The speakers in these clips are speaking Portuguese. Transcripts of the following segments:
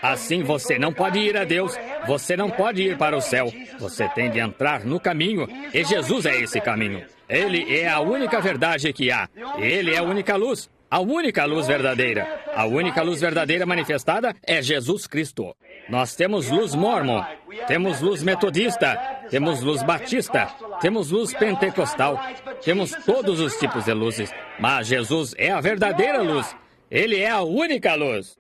Assim você não pode ir a Deus, você não pode ir para o céu. Você tem de entrar no caminho, e Jesus é esse caminho. Ele é a única verdade que há. Ele é a única luz verdadeira. A única luz verdadeira manifestada é Jesus Cristo. Nós temos luz mórmon, temos luz metodista, temos luz batista, temos luz pentecostal, temos todos os tipos de luzes. Mas Jesus é a verdadeira luz. Ele é a única luz.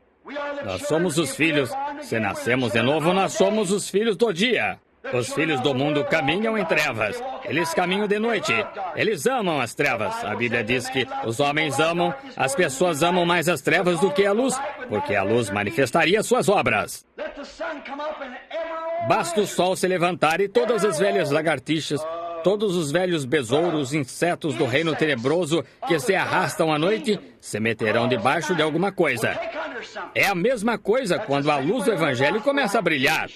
Nós somos os filhos. Se nascemos de novo, nós somos os filhos do dia. Os filhos do mundo caminham em trevas. Eles caminham de noite. Eles amam as trevas. A Bíblia diz que os homens amam, as pessoas amam mais as trevas do que a luz, porque a luz manifestaria suas obras. Basta o sol se levantar e todas as velhas lagartixas, todos os velhos besouros, insetos do reino tenebroso que se arrastam à noite, se meterão debaixo de alguma coisa. É a mesma coisa quando a luz do Evangelho começa a brilhar.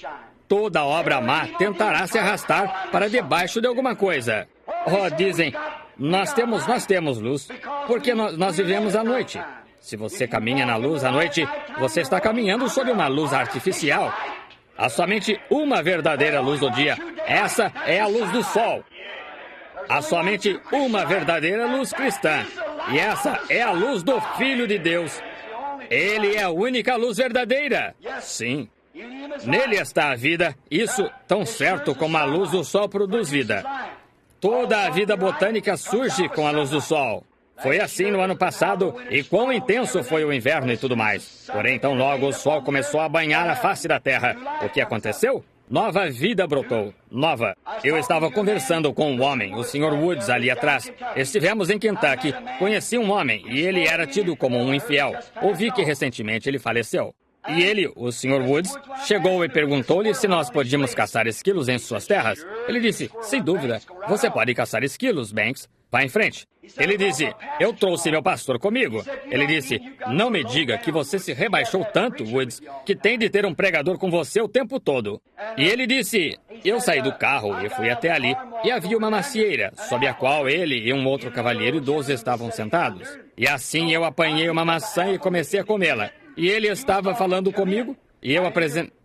Toda obra má tentará se arrastar para debaixo de alguma coisa. Oh, dizem, nós temos luz, porque nós vivemos à noite. Se você caminha na luz à noite, você está caminhando sob uma luz artificial. Há somente uma verdadeira luz do dia. Essa é a luz do sol. Há somente uma verdadeira luz cristã. E essa é a luz do Filho de Deus. Ele é a única luz verdadeira. Sim. Nele está a vida, isso tão certo como a luz do sol produz vida. Toda a vida botânica surge com a luz do sol. Foi assim no ano passado, e quão intenso foi o inverno e tudo mais. Porém, tão logo o sol começou a banhar a face da terra. O que aconteceu? Nova vida brotou. Nova. Eu estava conversando com um homem, o Sr. Woods, ali atrás. Estivemos em Kentucky. Conheci um homem, e ele era tido como um infiel. Ouvi que recentemente ele faleceu. E ele, o Sr. Woods, chegou e perguntou-lhe se nós podíamos caçar esquilos em suas terras. Ele disse, sem dúvida, você pode caçar esquilos, Banks. Vá em frente. Ele disse, eu trouxe meu pastor comigo. Ele disse, não me diga que você se rebaixou tanto, Woods, que tem de ter um pregador com você o tempo todo. E ele disse, eu saí do carro e fui até ali, e havia uma macieira, sob a qual ele e um outro cavalheiro idoso estavam sentados. E assim eu apanhei uma maçã e comecei a comê-la. E ele estava falando comigo, e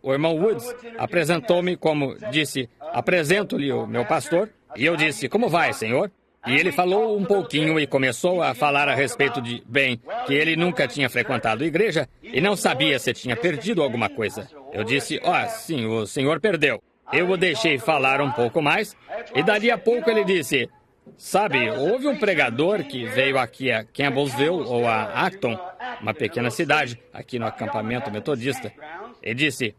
o irmão Woods apresentou-me como disse, apresento-lhe o meu pastor. E eu disse, como vai, senhor? E ele falou um pouquinho e começou a falar a respeito de, bem, que ele nunca tinha frequentado a igreja e não sabia se tinha perdido alguma coisa. Eu disse, sim, o senhor perdeu. Eu o deixei falar um pouco mais, e dali a pouco ele disse, sabe, houve um pregador que veio aqui a Campbellsville, ou a Acton, uma pequena cidade, aqui no acampamento metodista, e disse,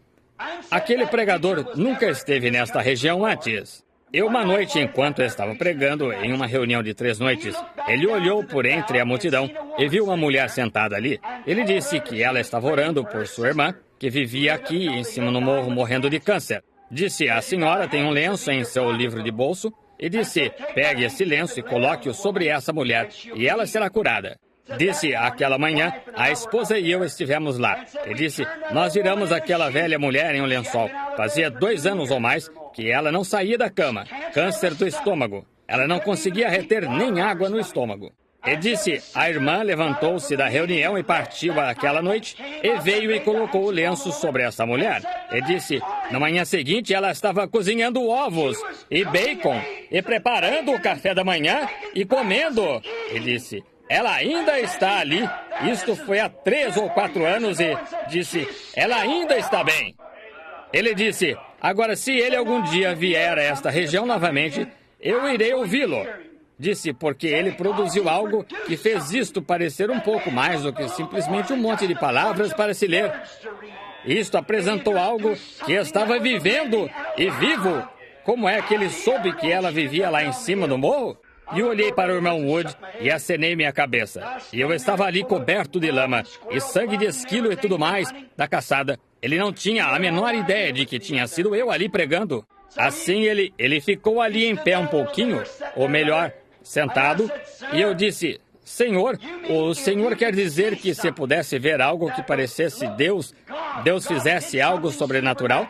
aquele pregador nunca esteve nesta região antes. E uma noite, enquanto eu estava pregando, em uma reunião de 3 noites, ele olhou por entre a multidão e viu uma mulher sentada ali. Ele disse que ela estava orando por sua irmã, que vivia aqui em cima no morro morrendo de câncer. Disse, a senhora tem um lenço em seu livro de bolso, e disse, pegue esse lenço e coloque-o sobre essa mulher, e ela será curada. Disse, aquela manhã, a esposa e eu estivemos lá. E disse, nós viramos aquela velha mulher em um lençol. Fazia 2 anos ou mais que ela não saía da cama. Câncer do estômago. Ela não conseguia reter nem água no estômago. E disse, a irmã levantou-se da reunião e partiu aquela noite, e veio e colocou o lenço sobre essa mulher. E disse, na manhã seguinte ela estava cozinhando ovos e bacon, e preparando o café da manhã e comendo. E disse, ela ainda está ali. Isto foi há 3 ou 4 anos e disse, ela ainda está bem. Ele disse, agora se ele algum dia vier a esta região novamente, eu irei ouvi-lo. Disse, porque ele produziu algo que fez isto parecer um pouco mais do que simplesmente um monte de palavras para se ler. Isto apresentou algo que estava vivendo e vivo. Como é que ele soube que ela vivia lá em cima do morro? E eu olhei para o irmão Wood e acenei minha cabeça. E eu estava ali coberto de lama e sangue de esquilo e tudo mais da caçada. Ele não tinha a menor ideia de que tinha sido eu ali pregando. Assim ele ficou ali em pé um pouquinho, ou melhor, sentado, e eu disse, Senhor, o Senhor quer dizer que se pudesse ver algo que parecesse Deus fizesse algo sobrenatural?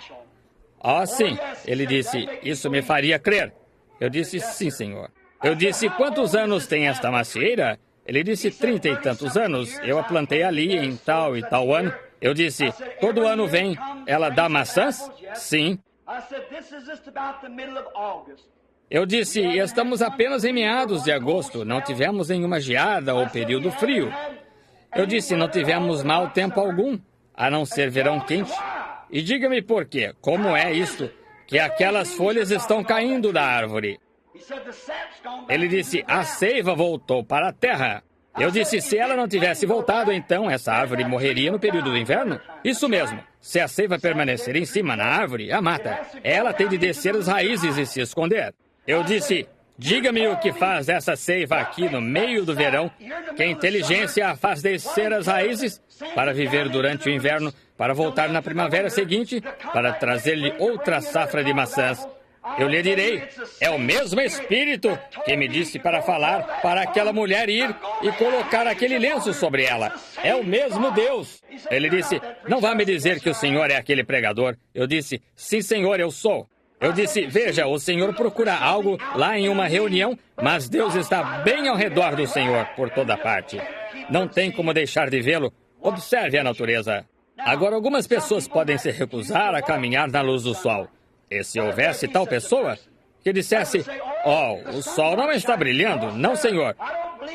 Sim. Ele disse, isso me faria crer. Eu disse, sim, Senhor. Eu disse, quantos anos tem esta macieira? Ele disse, 30 e tantos anos. Eu a plantei ali em tal e tal ano. Eu disse, todo ano vem, ela dá maçãs? Sim. Eu disse, estamos apenas em meados de agosto, não tivemos nenhuma geada ou período frio. Eu disse, não tivemos mau tempo algum, a não ser verão quente. E diga-me por quê, como é isto, que aquelas folhas estão caindo da árvore? Ele disse, a seiva voltou para a terra. Eu disse, se ela não tivesse voltado, então essa árvore morreria no período do inverno? Isso mesmo. Se a seiva permanecer em cima na árvore, a mata. Ela tem de descer as raízes e se esconder. Eu disse, diga-me o que faz essa seiva aqui no meio do verão, que a inteligência a faz descer as raízes para viver durante o inverno, para voltar na primavera seguinte, para trazer-lhe outra safra de maçãs. Eu lhe direi, é o mesmo Espírito que me disse para falar para aquela mulher ir e colocar aquele lenço sobre ela. É o mesmo Deus. Ele disse, não vá me dizer que o Senhor é aquele pregador. Eu disse, sim, Senhor, eu sou. Eu disse, veja, o Senhor procura algo lá em uma reunião, mas Deus está bem ao redor do Senhor, por toda parte. Não tem como deixar de vê-lo. Observe a natureza. Agora, algumas pessoas podem se recusar a caminhar na luz do sol. E se houvesse tal pessoa que dissesse, o sol não está brilhando, não, Senhor,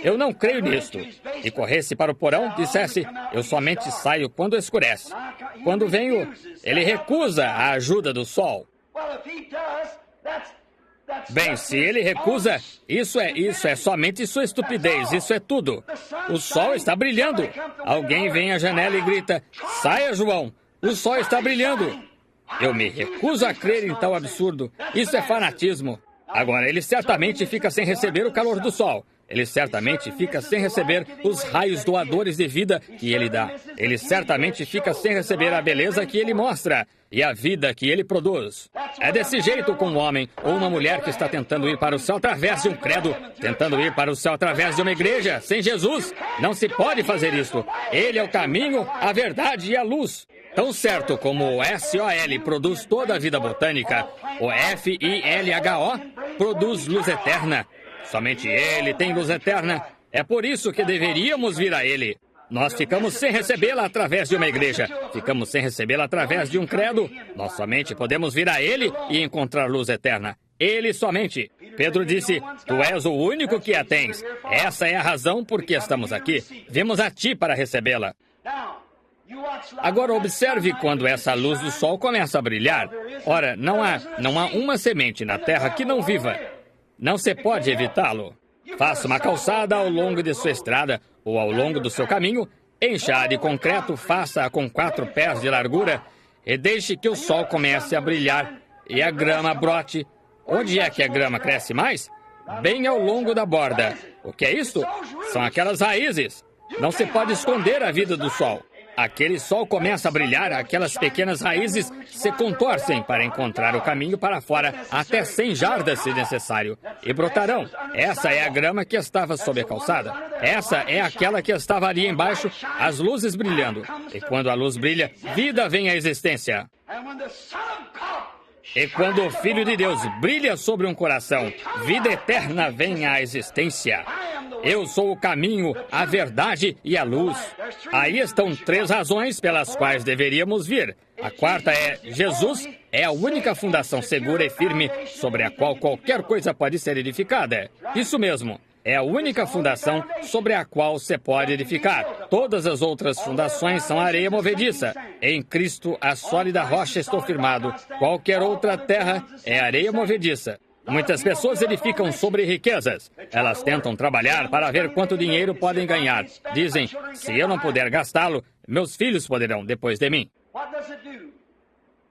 eu não creio nisto, e corresse para o porão, dissesse, eu somente saio quando escurece. Quando venho, ele recusa a ajuda do sol. Bem, se ele recusa, isso é somente sua estupidez, isso é tudo. O sol está brilhando. Alguém vem à janela e grita, saia, João, o sol está brilhando. Eu me recuso a crer em tal absurdo. Isso é fanatismo. Agora, ele certamente fica sem receber o calor do sol. Ele certamente fica sem receber os raios doadores de vida que ele dá. Ele certamente fica sem receber a beleza que ele mostra e a vida que ele produz. É desse jeito com um homem ou uma mulher que está tentando ir para o céu através de um credo, tentando ir para o céu através de uma igreja. Sem Jesus, não se pode fazer isso. Ele é o caminho, a verdade e a luz. Tão certo como o SOL produz toda a vida botânica, o FILHO produz luz eterna. Somente ele tem luz eterna. É por isso que deveríamos vir a ele. Nós ficamos sem recebê-la através de uma igreja. Ficamos sem recebê-la através de um credo. Nós somente podemos vir a ele e encontrar luz eterna. Ele somente. Pedro disse, tu és o único que a tens. Essa é a razão por que estamos aqui. Vimos a ti para recebê-la. Agora observe quando essa luz do sol começa a brilhar. Ora, não há uma semente na terra que não viva. Não se pode evitá-lo. Faça uma calçada ao longo de sua estrada ou ao longo do seu caminho, encha-a de concreto, faça-a com 4 pés de largura e deixe que o sol comece a brilhar e a grama brote. Onde é que a grama cresce mais? Bem ao longo da borda. O que é isto? São aquelas raízes. Não se pode esconder a vida do sol. Aquele sol começa a brilhar, aquelas pequenas raízes se contorcem para encontrar o caminho para fora, até 100 jardas se necessário, e brotarão. Essa é a grama que estava sob a calçada. Essa é aquela que estava ali embaixo, as luzes brilhando. E quando a luz brilha, vida vem à existência. E quando o Filho de Deus brilha sobre um coração, vida eterna vem à existência. Eu sou o caminho, a verdade e a luz. Aí estão 3 razões pelas quais deveríamos vir. A quarta é, Jesus é a única fundação segura e firme sobre a qual qualquer coisa pode ser edificada. Isso mesmo. É a única fundação sobre a qual se pode edificar. Todas as outras fundações são areia movediça. Em Cristo, a sólida rocha, estou firmado. Qualquer outra terra é areia movediça. Muitas pessoas edificam sobre riquezas. Elas tentam trabalhar para ver quanto dinheiro podem ganhar. Dizem, se eu não puder gastá-lo, meus filhos poderão depois de mim.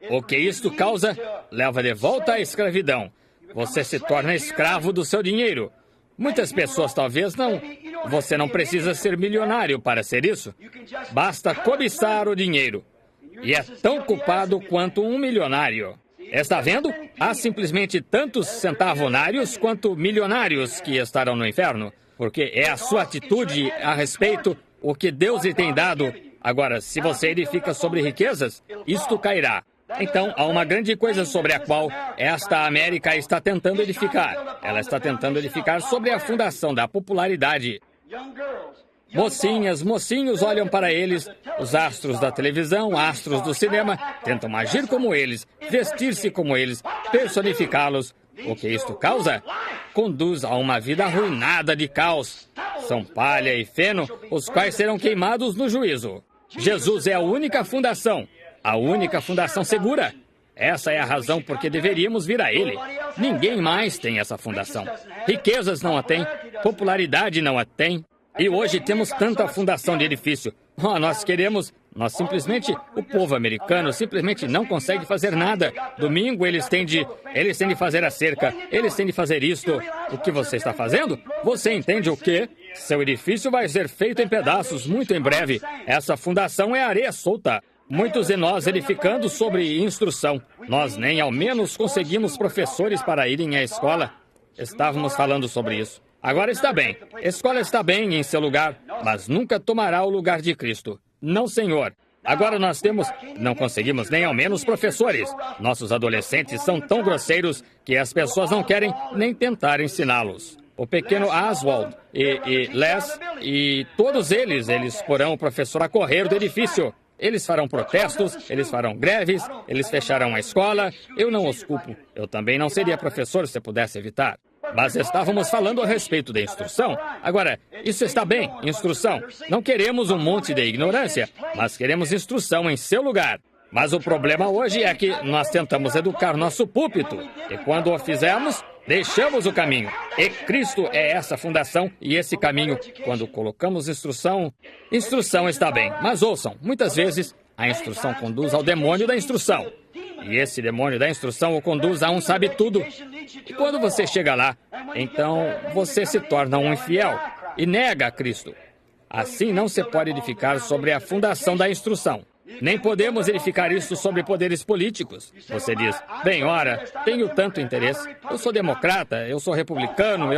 O que isto causa? Leva de volta à escravidão. Você se torna escravo do seu dinheiro. Muitas pessoas talvez não. Você não precisa ser milionário para ser isso. Basta cobiçar o dinheiro. E é tão culpado quanto um milionário. Está vendo? Há simplesmente tantos centavonários quanto milionários que estarão no inferno. Porque é a sua atitude a respeito o que Deus lhe tem dado. Agora, se você edifica sobre riquezas, isto cairá. Então, há uma grande coisa sobre a qual esta América está tentando edificar. Ela está tentando edificar sobre a fundação da popularidade. Mocinhas, mocinhos olham para eles, os astros da televisão, astros do cinema, tentam agir como eles, vestir-se como eles, personificá-los. O que isto causa? Conduz a uma vida arruinada de caos. São palha e feno, os quais serão queimados no juízo. Jesus é a única fundação segura. Essa é a razão por que deveríamos vir a Ele. Ninguém mais tem essa fundação. Riquezas não a têm, popularidade não a tem. E hoje temos tanta fundação de edifício. Nós simplesmente, o povo americano simplesmente não consegue fazer nada. Domingo eles têm de fazer a cerca, eles têm de fazer isto. O que você está fazendo? Você entende o quê? Seu edifício vai ser feito em pedaços muito em breve. Essa fundação é areia solta. Muitos de nós edificando sobre instrução. Nós nem ao menos conseguimos professores para irem à escola. Estávamos falando sobre isso. Agora está bem. A escola está bem em seu lugar, mas nunca tomará o lugar de Cristo. Não, Senhor. Agora não conseguimos nem ao menos professores. Nossos adolescentes são tão grosseiros que as pessoas não querem nem tentar ensiná-los. O pequeno Oswald e Les e todos eles porão o professor a correr do edifício. Eles farão protestos, eles farão greves, eles fecharão a escola. Eu não os culpo. Eu também não seria professor se pudesse evitar. Mas estávamos falando a respeito da instrução. Agora, isso está bem, instrução. Não queremos um monte de ignorância, mas queremos instrução em seu lugar. Mas o problema hoje é que nós tentamos educar nosso púlpito. E quando o fizermos, deixamos o caminho. E Cristo é essa fundação e esse caminho. Quando colocamos instrução está bem. Mas ouçam, muitas vezes a instrução conduz ao demônio da instrução. E esse demônio da instrução o conduz a um sabe-tudo. E quando você chega lá, então você se torna um infiel e nega a Cristo. Assim não se pode edificar sobre a fundação da instrução. Nem podemos edificar isso sobre poderes políticos. Você diz, bem, ora, tenho tanto interesse. Eu sou democrata, eu sou republicano,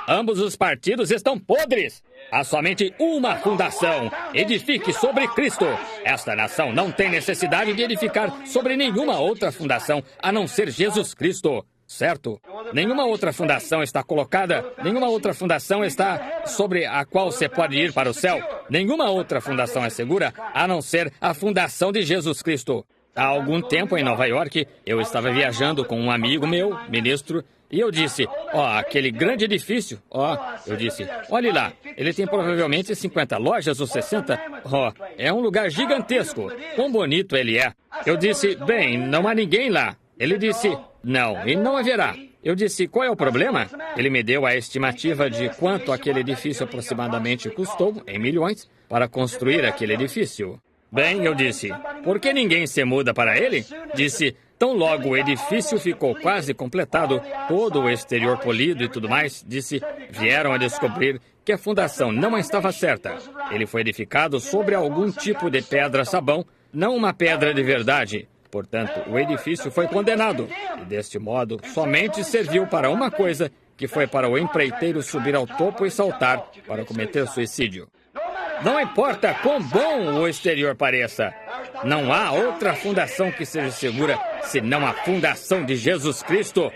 ambos os partidos estão podres. Há somente uma fundação. Edifique sobre Cristo. Esta nação não tem necessidade de edificar sobre nenhuma outra fundação, a não ser Jesus Cristo. Certo? Nenhuma outra fundação está colocada, nenhuma outra fundação está sobre a qual você pode ir para o céu. Nenhuma outra fundação é segura, a não ser a fundação de Jesus Cristo. Há algum tempo em Nova York, eu estava viajando com um amigo meu, ministro, e eu disse, aquele grande edifício, eu disse, olhe lá, ele tem provavelmente 50 lojas ou 60, é um lugar gigantesco, quão bonito ele é. Eu disse, bem, não há ninguém lá. Ele disse, não, e não haverá. Eu disse, qual é o problema? Ele me deu a estimativa de quanto aquele edifício aproximadamente custou, em milhões, para construir aquele edifício. Bem, eu disse, por que ninguém se muda para ele? Disse, tão logo o edifício ficou quase completado, todo o exterior polido e tudo mais, disse, vieram a descobrir que a fundação não estava certa. Ele foi edificado sobre algum tipo de pedra-sabão, não uma pedra de verdade. Portanto, o edifício foi condenado, e deste modo, somente serviu para uma coisa, que foi para o empreiteiro subir ao topo e saltar para cometer suicídio. Não importa quão bom o exterior pareça, não há outra fundação que seja segura, senão a fundação de Jesus Cristo.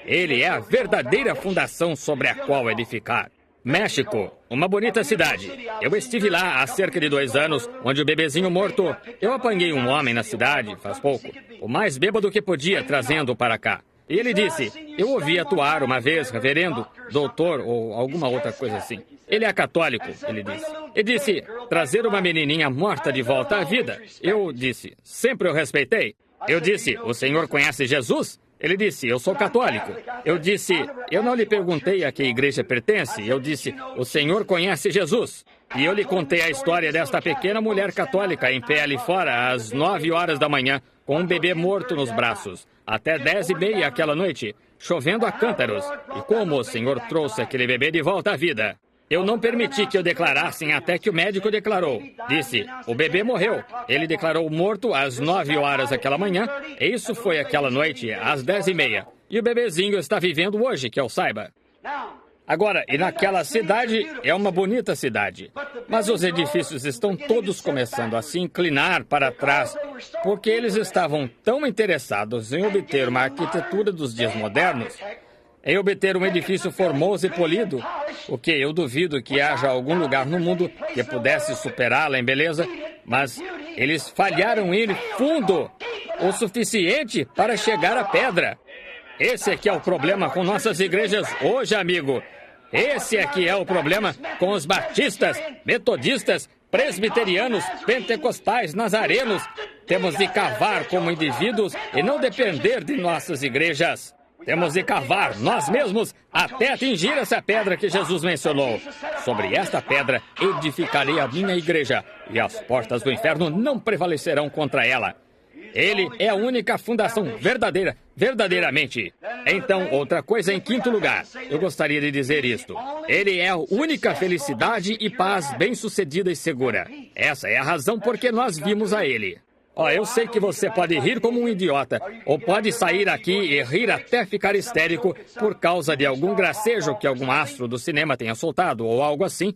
Ele é a verdadeira fundação sobre a qual edificar. México, uma bonita cidade. Eu estive lá há cerca de 2 anos, onde o bebezinho morto... Eu apanhei um homem na cidade, faz pouco, o mais bêbado que podia, trazendo-o para cá. E ele disse, eu ouvi atuar uma vez, reverendo, doutor ou alguma outra coisa assim. Ele é católico, ele disse. E disse, trazer uma menininha morta de volta à vida. Eu disse, sempre o respeitei. Eu disse, o senhor conhece Jesus? Ele disse, eu sou católico. Eu disse, eu não lhe perguntei a que igreja pertence. Eu disse, o senhor conhece Jesus? E eu lhe contei a história desta pequena mulher católica em pé ali fora, às 9 horas da manhã, com um bebê morto nos braços, até 10h30 aquela noite, chovendo a cântaros. E como o senhor trouxe aquele bebê de volta à vida? Eu não permiti que o declarassem até que o médico declarou. Disse, o bebê morreu. Ele declarou morto às 9 horas aquela manhã, e isso foi aquela noite, às 10h30. E o bebezinho está vivendo hoje, que eu saiba. Agora, e naquela cidade, é uma bonita cidade. Mas os edifícios estão todos começando a se inclinar para trás, porque eles estavam tão interessados em obter uma arquitetura dos dias modernos, em obter um edifício formoso e polido, o que eu duvido que haja algum lugar no mundo que pudesse superá-la em beleza, mas eles falharam em ir fundo o suficiente para chegar à pedra. Esse é que é o problema com nossas igrejas hoje, amigo. Esse é que é o problema com os batistas, metodistas, presbiterianos, pentecostais, nazarenos. Temos de cavar como indivíduos e não depender de nossas igrejas. Temos de cavar nós mesmos até atingir essa pedra que Jesus mencionou. Sobre esta pedra edificarei a minha igreja, e as portas do inferno não prevalecerão contra ela. Ele é a única fundação verdadeira, verdadeiramente. Então, outra coisa em quinto lugar, eu gostaria de dizer isto. Ele é a única felicidade e paz bem-sucedida e segura. Essa é a razão por que nós vimos a ele. Eu sei que você pode rir como um idiota, ou pode sair aqui e rir até ficar histérico por causa de algum gracejo que algum astro do cinema tenha soltado, ou algo assim.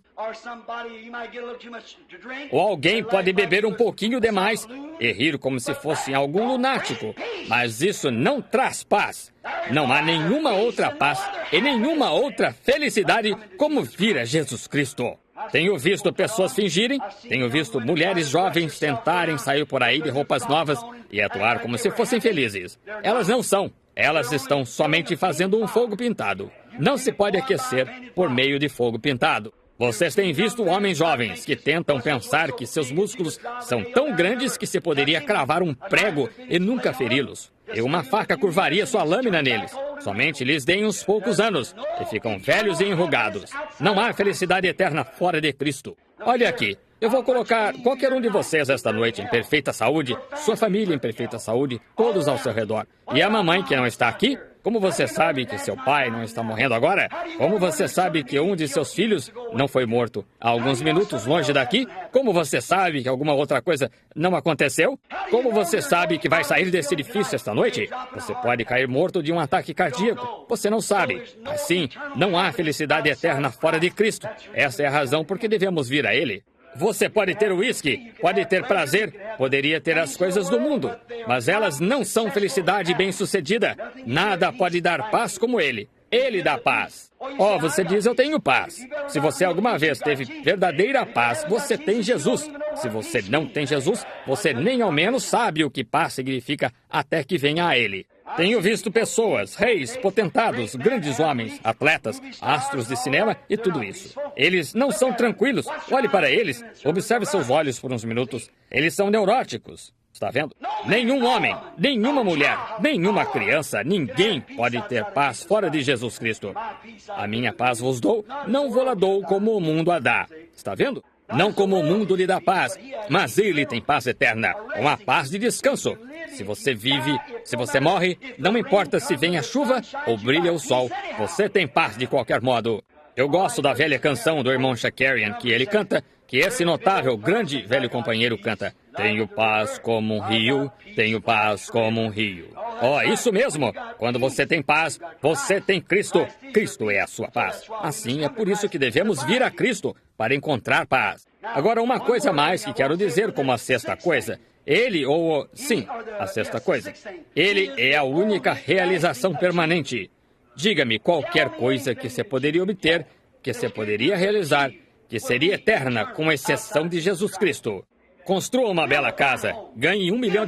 Ou alguém pode beber um pouquinho demais e rir como se fosse algum lunático. Mas isso não traz paz. Não há nenhuma outra paz e nenhuma outra felicidade como vir a Jesus Cristo. Tenho visto pessoas fingirem, tenho visto mulheres jovens tentarem sair por aí de roupas novas e atuar como se fossem felizes. Elas não são. Elas estão somente fazendo um fogo pintado. Não se pode aquecer por meio de fogo pintado. Vocês têm visto homens jovens que tentam pensar que seus músculos são tão grandes que se poderia cravar um prego e nunca feri-los. E uma faca curvaria sua lâmina neles. Somente lhes deem uns poucos anos e ficam velhos e enrugados. Não há felicidade eterna fora de Cristo. Olha aqui, eu vou colocar qualquer um de vocês esta noite em perfeita saúde, sua família em perfeita saúde, todos ao seu redor. E a mamãe que não está aqui? Como você sabe que seu pai não está morrendo agora? Como você sabe que um de seus filhos não foi morto há alguns minutos longe daqui? Como você sabe que alguma outra coisa não aconteceu? Como você sabe que vai sair desse edifício esta noite? Você pode cair morto de um ataque cardíaco. Você não sabe. Assim, não há felicidade eterna fora de Cristo. Essa é a razão por que devemos vir a Ele. Você pode ter uísque, pode ter prazer, poderia ter as coisas do mundo, mas elas não são felicidade bem-sucedida. Nada pode dar paz como Ele. Ele dá paz. Você diz, eu tenho paz. Se você alguma vez teve verdadeira paz, você tem Jesus. Se você não tem Jesus, você nem ao menos sabe o que paz significa até que venha a Ele. Tenho visto pessoas, reis, potentados, grandes homens, atletas, astros de cinema e tudo isso. Eles não são tranquilos. Olhe para eles. Observe seus olhos por uns minutos. Eles são neuróticos. Está vendo? Nenhum homem, nenhuma mulher, nenhuma criança, ninguém pode ter paz fora de Jesus Cristo. A minha paz vos dou, não vou-la dou como o mundo a dá. Está vendo? Não como o mundo lhe dá paz, mas Ele tem paz eterna, uma paz de descanso. Se você vive, se você morre, não importa se vem a chuva ou brilha o sol, você tem paz de qualquer modo. Eu gosto da velha canção do irmão Shakarian que ele canta, que esse notável, grande velho companheiro canta. Tenho paz como um rio, tenho paz como um rio. Isso mesmo. Quando você tem paz, você tem Cristo. Cristo é a sua paz. Assim, é por isso que devemos vir a Cristo, para encontrar paz. Agora, uma coisa a mais que quero dizer como a sexta coisa. A sexta coisa. Ele é a única realização permanente. Diga-me qualquer coisa que você poderia obter, que você poderia realizar, que seria eterna, com exceção de Jesus Cristo. Construa uma bela casa, ganhe $1 milhão,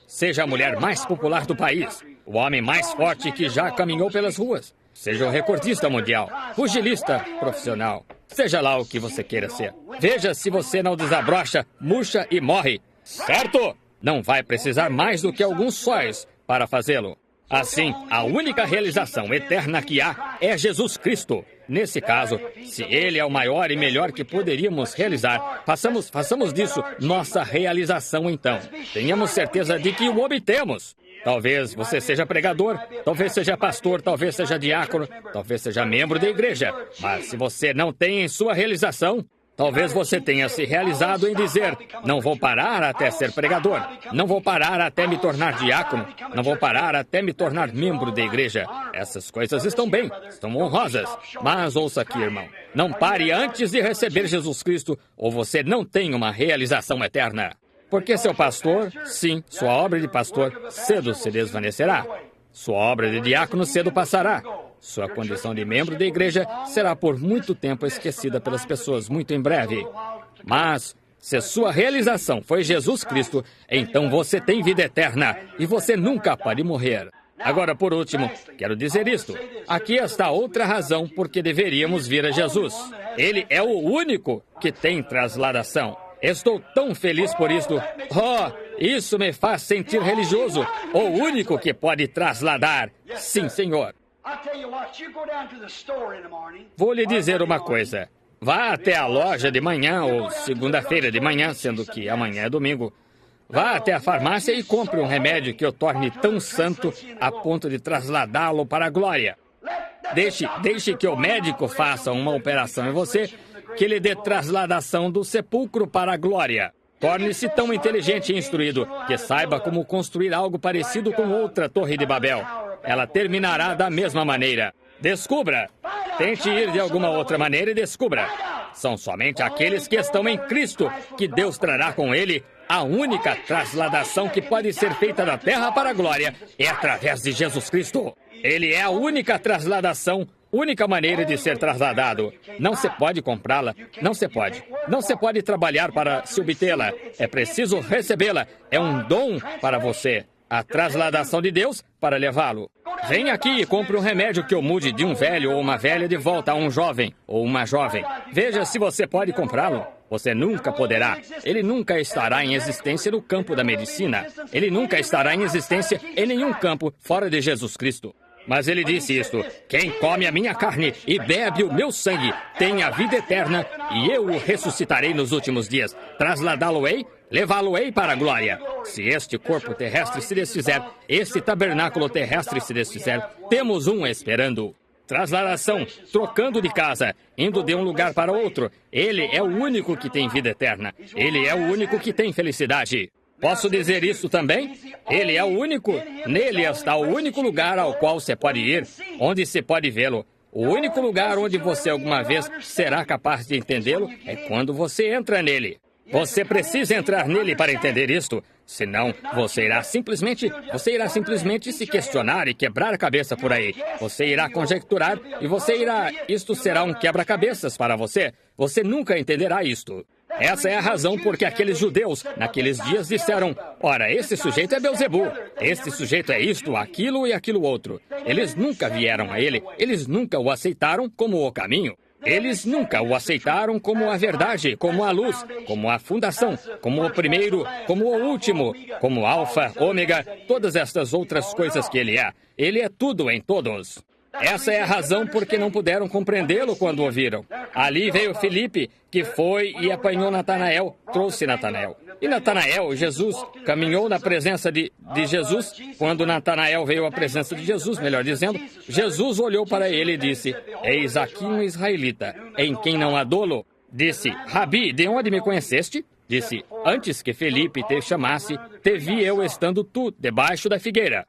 seja a mulher mais popular do país, o homem mais forte que já caminhou pelas ruas, seja o recordista mundial, pugilista profissional, seja lá o que você queira ser. Veja se você não desabrocha, murcha e morre, certo? Não vai precisar mais do que alguns sóis para fazê-lo. Assim, a única realização eterna que há é Jesus Cristo. Nesse caso, se Ele é o maior e melhor que poderíamos realizar, façamos disso nossa realização então. Tenhamos certeza de que o obtemos. Talvez você seja pregador, talvez seja pastor, talvez seja diácono, talvez seja membro da igreja. Mas se você não tem em sua realização, talvez você tenha se realizado em dizer, não vou parar até ser pregador, não vou parar até me tornar diácono, não vou parar até me tornar membro da igreja. Essas coisas estão bem, estão honrosas. Mas ouça aqui, irmão, não pare antes de receber Jesus Cristo, ou você não tem uma realização eterna. Porque seu pastor, sim, sua obra de pastor, cedo se desvanecerá. Sua obra de diácono cedo passará. Sua condição de membro da igreja será por muito tempo esquecida pelas pessoas, muito em breve. Mas, se sua realização foi Jesus Cristo, então você tem vida eterna e você nunca pode morrer. Agora, por último, quero dizer isto. Aqui está outra razão por que deveríamos vir a Jesus. Ele é o único que tem transladação. Estou tão feliz por isto. Oh, isso me faz sentir religioso. O único que pode trasladar. Sim, Senhor. Vou lhe dizer uma coisa. Vá até a loja de manhã ou segunda-feira de manhã, sendo que amanhã é domingo. Vá até a farmácia e compre um remédio que o torne tão santo a ponto de trasladá-lo para a glória. Deixe que o médico faça uma operação em você que lhe dê trasladação do sepulcro para a glória. Torne-se tão inteligente e instruído que saiba como construir algo parecido com outra Torre de Babel. Ela terminará da mesma maneira. Descubra! Tente ir de alguma outra maneira e descubra. São somente aqueles que estão em Cristo que Deus trará com Ele. A única trasladação que pode ser feita da terra para a glória é através de Jesus Cristo. Ele é a única trasladação, única maneira de ser trasladado. Não se pode comprá-la, não se pode. Não se pode trabalhar para se obtê-la. É preciso recebê-la. É um dom para você. A trasladação de Deus para levá-lo. Venha aqui e compre um remédio que o mude de um velho ou uma velha de volta a um jovem ou uma jovem. Veja se você pode comprá-lo. Você nunca poderá. Ele nunca estará em existência no campo da medicina. Ele nunca estará em existência em nenhum campo fora de Jesus Cristo. Mas ele disse isto: quem come a minha carne e bebe o meu sangue tem a vida eterna, e eu o ressuscitarei nos últimos dias. Trasladá-lo-ei, levá-lo-ei para a glória. Se este corpo terrestre se desfizer, este tabernáculo terrestre se desfizer, temos um esperando. Trasladação, trocando de casa, indo de um lugar para outro. Ele é o único que tem vida eterna. Ele é o único que tem felicidade. Posso dizer isso também? Ele é o único. Nele está o único lugar ao qual você pode ir, onde se pode vê-lo. O único lugar onde você alguma vez será capaz de entendê-lo é quando você entra nele. Você precisa entrar nele para entender isto. Senão, você irá simplesmente se questionar e quebrar a cabeça por aí. Você irá conjecturar e isto será um quebra-cabeças para você. Você nunca entenderá isto. Essa é a razão porque aqueles judeus, naqueles dias, disseram: ora, esse sujeito é Belzebu, este sujeito é isto, aquilo e aquilo outro. Eles nunca vieram a ele, eles nunca o aceitaram como o caminho. Eles nunca o aceitaram como a verdade, como a luz, como a fundação, como o primeiro, como o último, como alfa, ômega, todas estas outras coisas que ele é. Ele é tudo em todos. Essa é a razão por que não puderam compreendê-lo quando ouviram. Ali veio Filipe, que foi e apanhou Natanael, trouxe Natanael. E Natanael, Jesus, caminhou na presença de Jesus. Quando Natanael veio à presença de Jesus, melhor dizendo, Jesus olhou para ele e disse: eis aqui um israelita, em quem não há dolo. Disse: Rabi, de onde me conheceste? Disse: antes que Filipe te chamasse, te vi eu estando tu debaixo da figueira.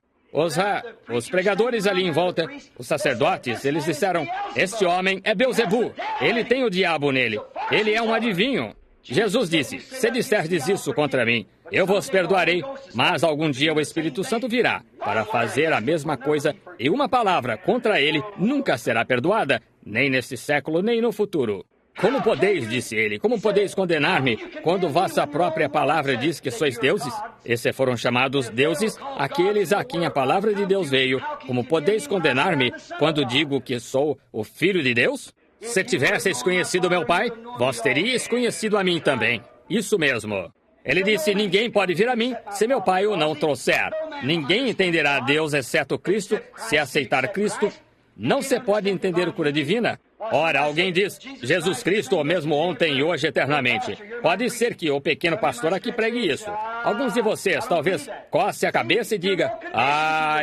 Os pregadores ali em volta, os sacerdotes, eles disseram: este homem é Belzebu, ele tem o diabo nele, ele é um adivinho. Jesus disse: se disserdes isso contra mim, eu vos perdoarei, mas algum dia o Espírito Santo virá para fazer a mesma coisa, e uma palavra contra ele nunca será perdoada, nem neste século, nem no futuro. Como podeis, disse ele, como podeis condenar-me quando vossa própria palavra diz que sois deuses? Esses foram chamados deuses, aqueles a quem a palavra de Deus veio. Como podeis condenar-me quando digo que sou o Filho de Deus? Se tivesseis conhecido meu Pai, vós teríeis conhecido a mim também. Isso mesmo. Ele disse: ninguém pode vir a mim se meu Pai o não trouxer. Ninguém entenderá a Deus exceto Cristo. Se aceitar Cristo, não se pode entender a cura divina. Ora, alguém diz: Jesus Cristo o mesmo ontem e hoje eternamente. Pode ser que o pequeno pastor aqui pregue isso. Alguns de vocês talvez coce a cabeça e diga: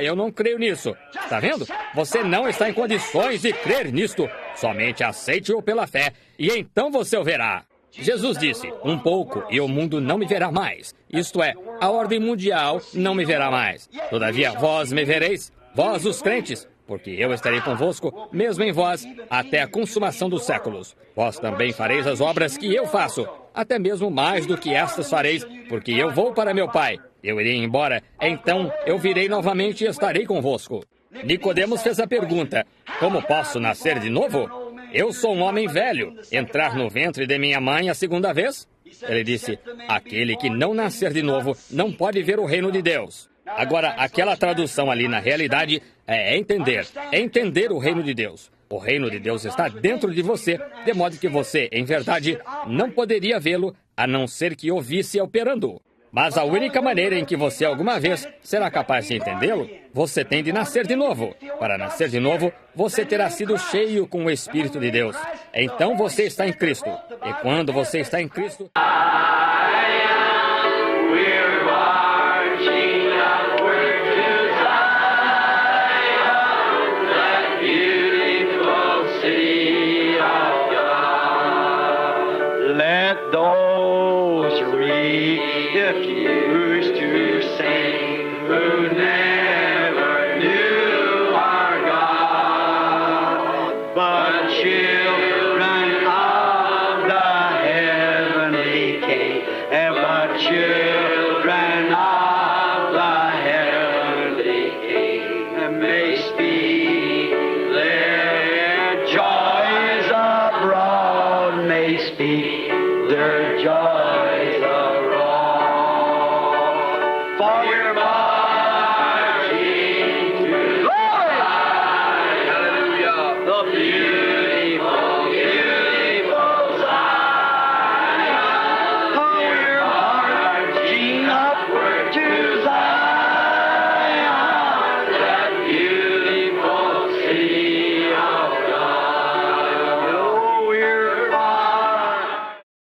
eu não creio nisso. Está vendo? Você não está em condições de crer nisto. Somente aceite-o pela fé e então você o verá. Jesus disse: um pouco e o mundo não me verá mais. Isto é, a ordem mundial não me verá mais. Todavia vós me vereis, vós os crentes, porque eu estarei convosco, mesmo em vós, até a consumação dos séculos. Vós também fareis as obras que eu faço, até mesmo mais do que estas fareis, porque eu vou para meu Pai. Eu irei embora, então eu virei novamente e estarei convosco. Nicodemos fez a pergunta: como posso nascer de novo? Eu sou um homem velho. Entrar no ventre de minha mãe a segunda vez? Ele disse: aquele que não nascer de novo não pode ver o reino de Deus. Agora, aquela tradução ali na realidade é entender o reino de Deus. O reino de Deus está dentro de você, de modo que você, em verdade, não poderia vê-lo a não ser que o visse operando. Mas a única maneira em que você alguma vez será capaz de entendê-lo, você tem de nascer de novo. Para nascer de novo, você terá sido cheio com o Espírito de Deus. Então você está em Cristo. E quando você está em Cristo... The